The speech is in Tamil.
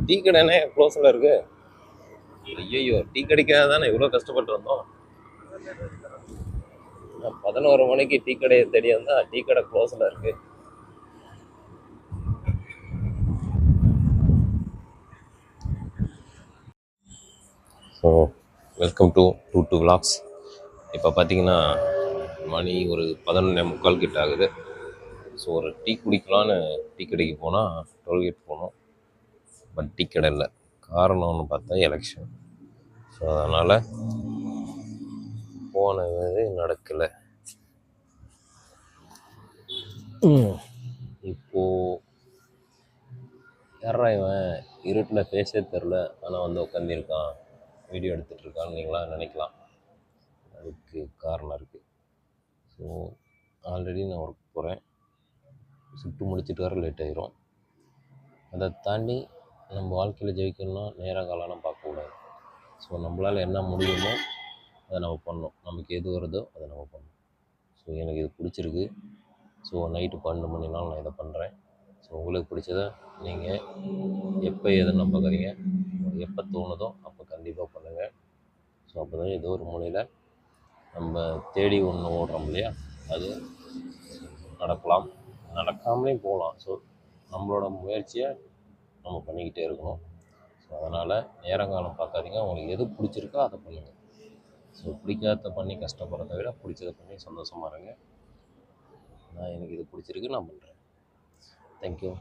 டீ கடைனே க்ளோஸில் இருக்கு. ஐயோ, டீ கடைக்காக தானே இவ்வளோ கஷ்டப்பட்டு வந்தோம். 11 மணிக்கு டீ கடையை தேடி வந்தா டீ கடை க்ளோஸில் இருக்கு. ஸோ வெல்கம் டு டூ விலாக்ஸ். இப்போ பார்த்தீங்கன்னா மணி ஒரு 11:45 கிட்ட ஆகுது. ஸோ ஒரு டீ குடிக்கலான்னு டீ கடைக்கு போனால் டோல்கேட் போனோம். பட் டீ கடை இல்லை. காரணம்னு பார்த்தா எலெக்ஷன். ஸோ அதனால் போனது நடக்கலை. இப்போது யாரா இவன் இருட்டில் ஃபேஸே தெரில, ஆனால் வந்து உட்காந்துருக்கான் வீடியோ எடுத்துகிட்டு இருக்கான்னு நீங்களாம் நினைக்கலாம். அதுக்கு காரணம் இருக்குது. ஸோ ஆல்ரெடி நான் ஒர்க் போகிறேன். ஷிஃப்ட்டு முடிச்சுட்டு வர லேட் ஆகிரும். அதை தாண்டி நம்ம வாழ்க்கையில் ஜெயிக்கணும்னா நேரம் காலம் பார்க்கக்கூடாது. ஸோ நம்மளால் என்ன முடியுமோ அதை நம்ம பண்ணணும். நமக்கு எது வருதோ அதை நம்ம பண்ணணும். ஸோ எனக்கு இது பிடிச்சிருக்கு. ஸோ நைட்டு 12 மணினாலும் நான் இதை பண்ணுறேன். ஸோ உங்களுக்கு பிடிச்சதை நீங்கள் எப்போ எதுன்னு பார்க்குறீங்க, எப்போ தோணுதோ அப்போ கண்டிப்பாக பண்ணுங்கள். ஸோ அப்போ தான் ஏதோ ஒரு மூலையில் நம்ம தேடி ஒன்று ஓடுறோம் இல்லையா, அது நடக்கலாம், நடக்காமலேயும் போகலாம். ஸோ நம்மளோட முயற்சியை நம்ம பண்ணிக்கிட்டே இருக்கணும். ஸோ அதனால் நேரங்காலம் பார்க்காதீங்க. உங்களுக்கு எது பிடிச்சிருக்கோ அதை பண்ணுங்கள். ஸோ பிடிக்காத பண்ணி கஷ்டப்படுறத விட பிடிச்சதை பண்ணி சந்தோஷமாக இருங்க. எனக்கு இது பிடிச்சிருக்கு, நான் பண்ணுறேன். தேங்க்யூ.